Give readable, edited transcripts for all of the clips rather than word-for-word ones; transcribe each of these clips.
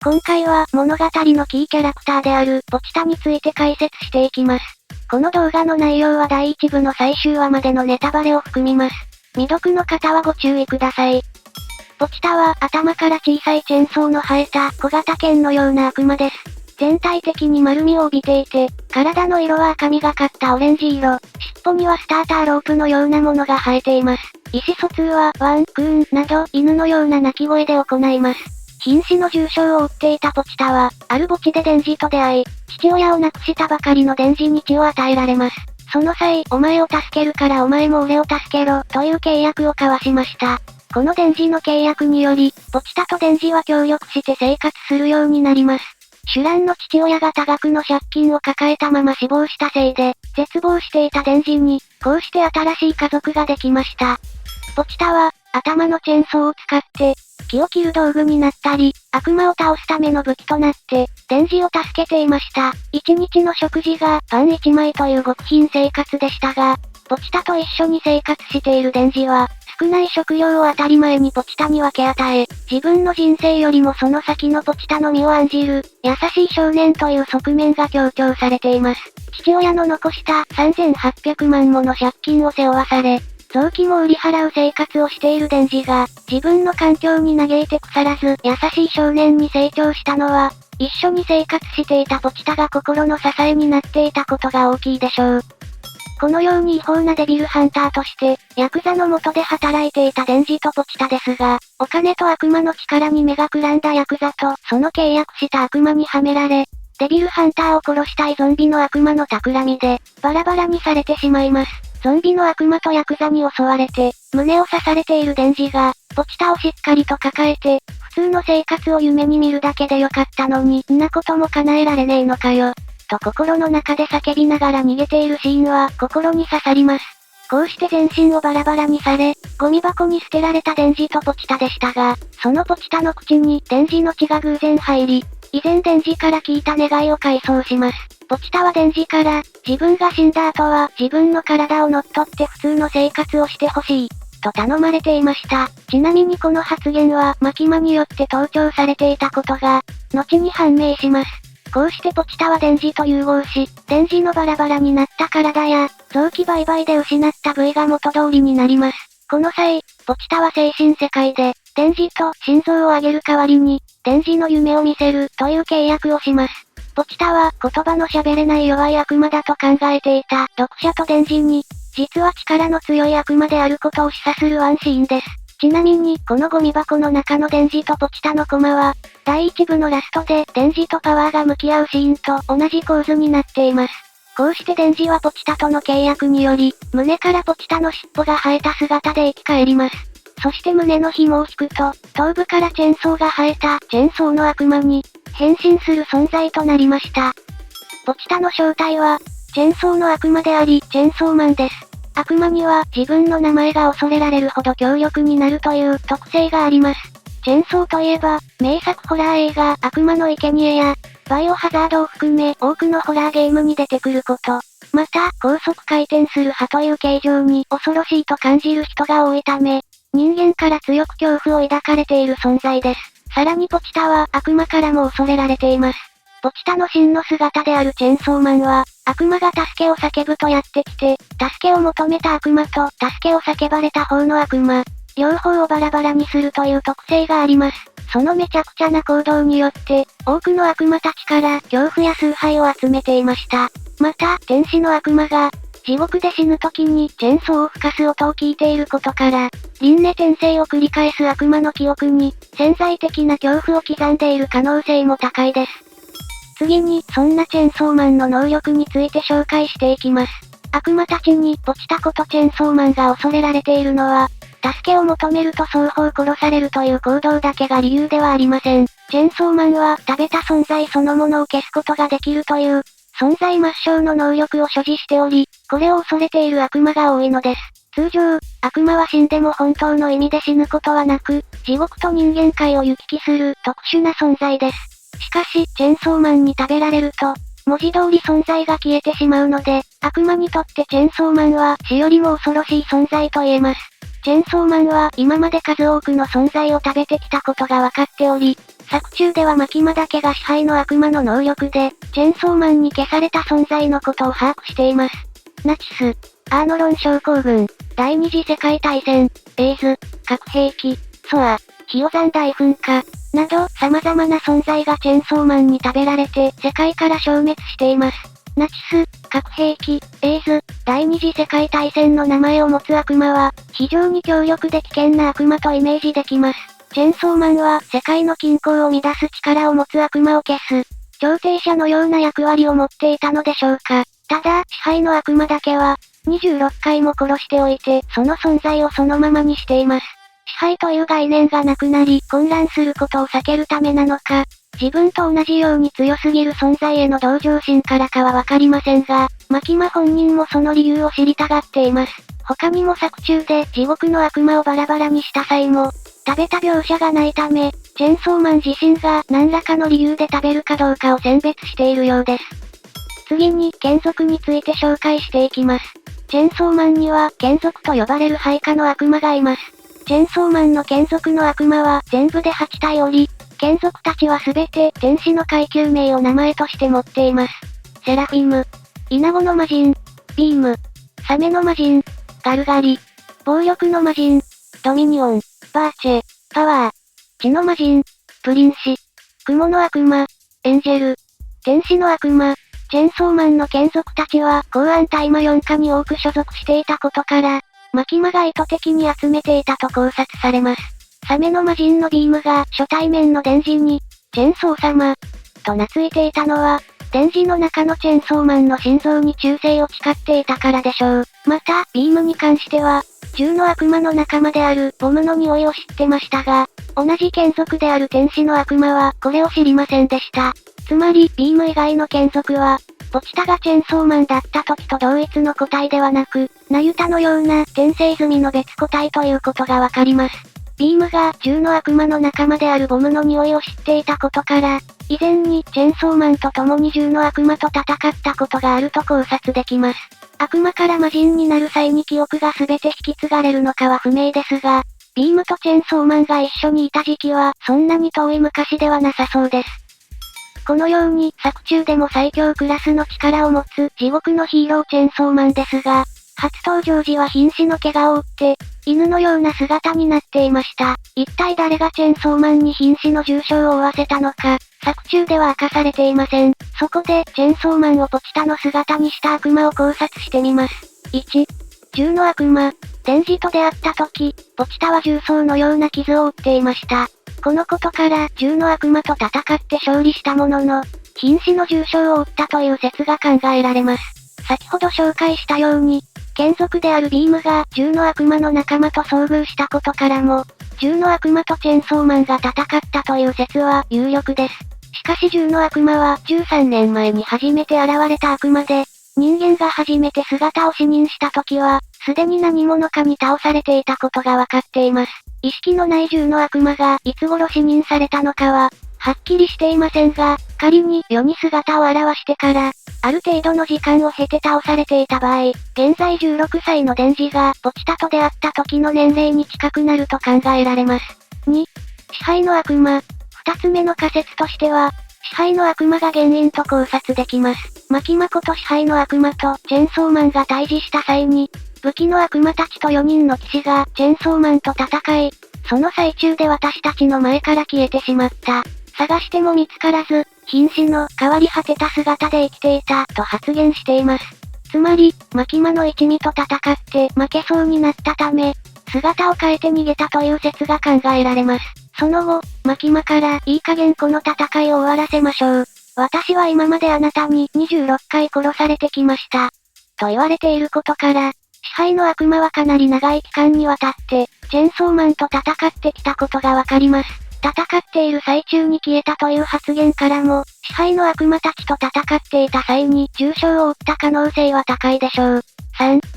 今回は物語のキーキャラクターであるポチタについて解説していきます。この動画の内容は第1部の最終話までのネタバレを含みます。未読の方はご注意ください。ポチタは頭から小さいチェーンソーの生えた小型犬のような悪魔です。全体的に丸みを帯びていて、体の色は赤みがかったオレンジ色、尻尾にはスターターロープのようなものが生えています。意思疎通はワン、クーンなど犬のような鳴き声で行います。瀕死の重傷を負っていたポチタは、ある墓地でデンジと出会い、父親を亡くしたばかりのデンジに血を与えられます。その際、お前を助けるからお前も俺を助けろ、という契約を交わしました。このデンジの契約により、ポチタとデンジは協力して生活するようになります。シュランの父親が多額の借金を抱えたまま死亡したせいで、絶望していたデンジに、こうして新しい家族ができました。ポチタは、頭のチェーンソーを使って、木を切る道具になったり、悪魔を倒すための武器となって、デンジを助けていました。一日の食事がパン1枚という極貧生活でしたが、ポチタと一緒に生活しているデンジは、少ない食料を当たり前にポチタに分け与え、自分の人生よりもその先のポチタの身を案じる、優しい少年という側面が強調されています。父親の残した3800万もの借金を背負わされ、臓器も売り払う生活をしているデンジが、自分の環境に嘆いて腐らず、優しい少年に成長したのは、一緒に生活していたポチタが心の支えになっていたことが大きいでしょう。このように違法なデビルハンターとして、ヤクザの下で働いていたデンジとポチタですが、お金と悪魔の力に目がくらんだヤクザと、その契約した悪魔にはめられ、デビルハンターを殺したいゾンビの悪魔の企みで、バラバラにされてしまいます。ゾンビの悪魔とヤクザに襲われて、胸を刺されているデンジが、ポチタをしっかりと抱えて、普通の生活を夢に見るだけでよかったのに、んなことも叶えられねえのかよ。と心の中で叫びながら逃げているシーンは心に刺さります。こうして全身をバラバラにされ、ゴミ箱に捨てられたデンジとポチタでしたが、そのポチタの口にデンジの血が偶然入り、以前デンジから聞いた願いを回想します。ポチタはデンジから、自分が死んだ後は自分の体を乗っ取って普通の生活をしてほしい、と頼まれていました。ちなみにこの発言はマキマによって盗聴されていたことが、後に判明します。こうしてポチタはデンジと融合し、デンジのバラバラになった体や、臓器売買で失った部位が元通りになります。この際、ポチタは精神世界で、デンジと心臓をあげる代わりに、デンジの夢を見せるという契約をします。ポチタは言葉の喋れない弱い悪魔だと考えていた読者とデンジに、実は力の強い悪魔であることを示唆するワンシーンです。ちなみに、このゴミ箱の中のデンジとポチタのコマは、第1部のラストでデンジとパワーが向き合うシーンと同じ構図になっています。こうしてデンジはポチタとの契約により、胸からポチタの尻尾が生えた姿で生き返ります。そして胸の紐を引くと、頭部からチェーンソーが生えたチェーンソーの悪魔に変身する存在となりました。ポチタの正体は、チェーンソーの悪魔であり、チェーンソーマンです。悪魔には自分の名前が恐れられるほど強力になるという特性があります。チェーンソーといえば、名作ホラー映画悪魔の生贄や、バイオハザードを含め多くのホラーゲームに出てくること。また、高速回転する歯という形状に恐ろしいと感じる人が多いため、人間から強く恐怖を抱かれている存在です。さらにポチタは悪魔からも恐れられています。ポチタの真の姿であるチェーンソーマンは、悪魔が助けを叫ぶとやってきて、助けを求めた悪魔と助けを叫ばれた方の悪魔、両方をバラバラにするという特性があります。そのめちゃくちゃな行動によって、多くの悪魔たちから恐怖や崇拝を集めていました。また、天使の悪魔が、地獄で死ぬ時にチェーンソーを吹かす音を聞いていることから、輪廻転生を繰り返す悪魔の記憶に、潜在的な恐怖を刻んでいる可能性も高いです。次に、そんなチェーンソーマンの能力について紹介していきます。悪魔たちにポチタことチェーンソーマンが恐れられているのは、助けを求めると双方殺されるという行動だけが理由ではありません。チェーンソーマンは食べた存在そのものを消すことができるという、存在抹消の能力を所持しており、これを恐れている悪魔が多いのです。通常、悪魔は死んでも本当の意味で死ぬことはなく、地獄と人間界を行き来する特殊な存在です。しかし、チェーンソーマンに食べられると、文字通り存在が消えてしまうので、悪魔にとってチェーンソーマンは死よりも恐ろしい存在と言えます。チェーンソーマンは今まで数多くの存在を食べてきたことが分かっており、作中ではマキマだけが支配の悪魔の能力で、チェンソーマンに消された存在のことを把握しています。ナチス、アーノロン症候群、第二次世界大戦、エイズ、核兵器、ソア、ヒオ山大噴火、など様々な存在がチェンソーマンに食べられて世界から消滅しています。ナチス、核兵器、エイズ、第二次世界大戦の名前を持つ悪魔は、非常に強力で危険な悪魔とイメージできます。チェンソーマンは世界の均衡を乱す力を持つ悪魔を消す、調停者のような役割を持っていたのでしょうか。ただ、支配の悪魔だけは、26回も殺しておいて、その存在をそのままにしています。支配という概念がなくなり、混乱することを避けるためなのか、自分と同じように強すぎる存在への同情心からかはわかりませんが、マキマ本人もその理由を知りたがっています。他にも作中で地獄の悪魔をバラバラにした際も、食べた描写がないため、チェンソーマン自身が何らかの理由で食べるかどうかを選別しているようです。次に、眷属について紹介していきます。チェンソーマンには、眷属と呼ばれる配下の悪魔がいます。チェンソーマンの眷属の悪魔は全部で8体おり、眷属たちはすべて天使の階級名を名前として持っています。セラフィム、イナゴの魔人、ビーム、サメの魔人、ガルガリ、暴力の魔人、ドミニオン、バーチェ、パワー、血の魔人、プリンシ、雲の悪魔、エンジェル、天使の悪魔、チェンソーマンの眷属たちは公安大麻4課に多く所属していたことから、マキマが意図的に集めていたと考察されます。サメの魔人のビームが初対面のデンジに、チェンソー様、と懐いていたのは、デンジの中のチェンソーマンの心臓に忠誠を誓っていたからでしょう。また、ビームに関しては、銃の悪魔の仲間であるボムの匂いを知ってましたが、同じ眷属である天使の悪魔はこれを知りませんでした。つまり、ビーム以外の眷属は、ポチタがチェンソーマンだった時と同一の個体ではなく、ナユタのような転生済みの別個体ということがわかります。ビームが銃の悪魔の仲間であるボムの匂いを知っていたことから、以前にチェンソーマンと共に銃の悪魔と戦ったことがあると考察できます。悪魔から魔人になる際に記憶が全て引き継がれるのかは不明ですが、ビームとチェンソーマンが一緒にいた時期はそんなに遠い昔ではなさそうです。このように作中でも最強クラスの力を持つ地獄のヒーローチェンソーマンですが、初登場時は瀕死の怪我を負って、犬のような姿になっていました。一体誰がチェンソーマンに瀕死の重傷を負わせたのか、作中では明かされていません。そこで、チェンソーマンをポチタの姿にした悪魔を考察してみます。1、銃の悪魔。デンジと出会った時、ポチタは銃創のような傷を負っていました。このことから、銃の悪魔と戦って勝利したものの、瀕死の重傷を負ったという説が考えられます。先ほど紹介したように、眷属であるビームが銃の悪魔の仲間と遭遇したことからも、銃の悪魔とチェンソーマンが戦ったという説は有力です。しかし銃の悪魔は13年前に初めて現れた悪魔で、人間が初めて姿を視認した時は、すでに何者かに倒されていたことがわかっています。意識のない銃の悪魔がいつ頃視認されたのかは、はっきりしていませんが、仮に世に姿を現してから、ある程度の時間を経て倒されていた場合、現在16歳のデンジがポチタと出会った時の年齢に近くなると考えられます。2、支配の悪魔。二つ目の仮説としては、支配の悪魔が原因と考察できます。マキマコと支配の悪魔とチェンソーマンが対峙した際に、武器の悪魔たちと4人の騎士がチェンソーマンと戦い、その最中で私たちの前から消えてしまった。探しても見つからず、瀕死の変わり果てた姿で生きていたと発言しています。つまり、マキマの一味と戦って負けそうになったため、姿を変えて逃げたという説が考えられます。その後、マキマからいい加減この戦いを終わらせましょう。私は今まであなたに26回殺されてきました。と言われていることから、支配の悪魔はかなり長い期間にわたって、チェンソーマンと戦ってきたことがわかります。戦っている最中に消えたという発言からも、支配の悪魔たちと戦っていた際に重傷を負った可能性は高いでしょう。3、助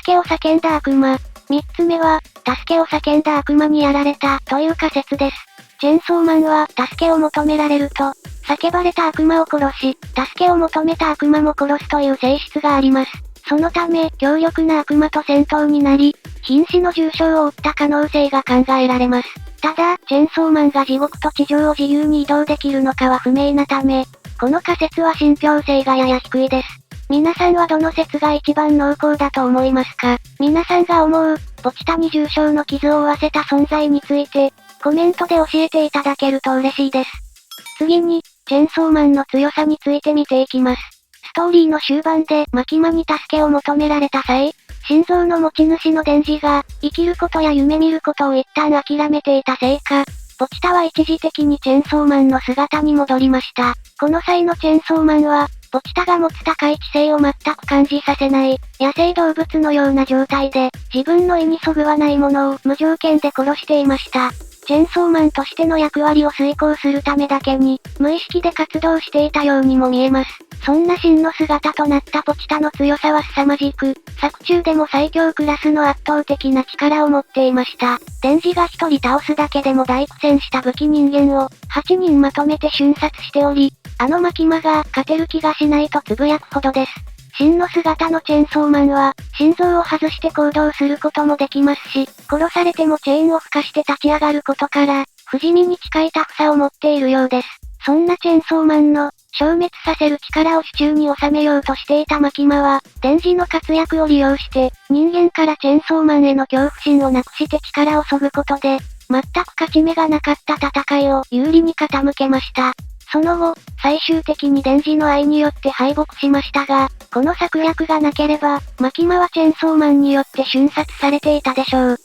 けを叫んだ悪魔。3つ目は、助けを叫んだ悪魔にやられたという仮説です。チェンソーマンは助けを求められると、叫ばれた悪魔を殺し、助けを求めた悪魔も殺すという性質があります。そのため、強力な悪魔と戦闘になり、瀕死の重傷を負った可能性が考えられます。ただ、チェーンソーマンが地獄と地上を自由に移動できるのかは不明なため、この仮説は信憑性がやや低いです。皆さんはどの説が一番濃厚だと思いますか？皆さんが思う、ポチタに重傷の傷を負わせた存在について、コメントで教えていただけると嬉しいです。次に、チェーンソーマンの強さについて見ていきます。ストーリーの終盤でマキマに助けを求められた際、心臓の持ち主のデンジが、生きることや夢見ることを一旦諦めていたせいか、ポチタは一時的にチェーンソーマンの姿に戻りました。この際のチェーンソーマンは、ポチタが持つ高い知性を全く感じさせない、野生動物のような状態で、自分の意にそぐわないものを無条件で殺していました。チェーンソーマンとしての役割を遂行するためだけに、無意識で活動していたようにも見えます。そんな真の姿となったポチタの強さは凄まじく、作中でも最強クラスの圧倒的な力を持っていました。デンジが一人倒すだけでも大苦戦した武器人間を、8人まとめて瞬殺しており、あのマキマが勝てる気がしないとつぶやくほどです。真の姿のチェーンソーマンは、心臓を外して行動することもできますし、殺されてもチェーンを吹かして立ち上がることから、不死身に近いタフさを持っているようです。そんなチェーンソーマンの、消滅させる力を手中に収めようとしていたマキマは、デンジの活躍を利用して、人間からチェーンソーマンへの恐怖心をなくして力を削ぐことで、全く勝ち目がなかった戦いを有利に傾けました。その後、最終的にデンジの愛によって敗北しましたが、この策略がなければ、マキマはチェーンソーマンによって瞬殺されていたでしょう。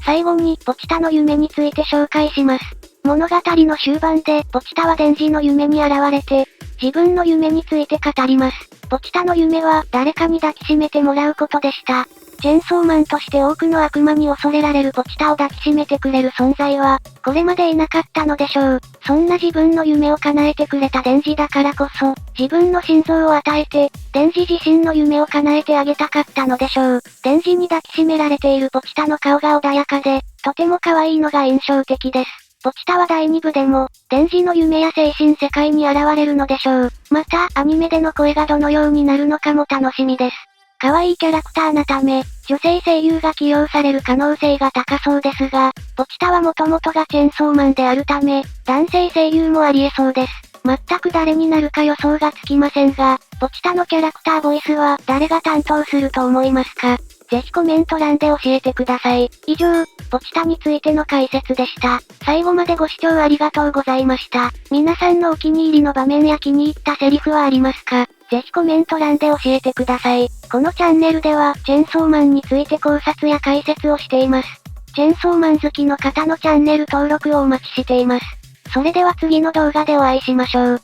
最後に、ポチタの夢について紹介します。物語の終盤で、ポチタはデンジの夢に現れて、自分の夢について語ります。ポチタの夢は、誰かに抱きしめてもらうことでした。チェーンソーマンとして多くの悪魔に恐れられるポチタを抱きしめてくれる存在は、これまでいなかったのでしょう。そんな自分の夢を叶えてくれたデンジだからこそ、自分の心臓を与えて、デンジ自身の夢を叶えてあげたかったのでしょう。デンジに抱きしめられているポチタの顔が穏やかで、とても可愛いのが印象的です。ポチタは第2部でも、デンジの夢や精神世界に現れるのでしょう。また、アニメでの声がどのようになるのかも楽しみです。可愛いキャラクターなため、女性声優が起用される可能性が高そうですが、ポチタは元々がチェーンソーマンであるため、男性声優もあり得そうです。全く誰になるか予想がつきませんが、ポチタのキャラクターボイスは誰が担当すると思いますか？ぜひコメント欄で教えてください。以上、ポチタについての解説でした。最後までご視聴ありがとうございました。皆さんのお気に入りの場面や気に入ったセリフはありますか？ぜひコメント欄で教えてください。このチャンネルでは、チェーンソーマンについて考察や解説をしています。チェーンソーマン好きの方のチャンネル登録をお待ちしています。それでは次の動画でお会いしましょう。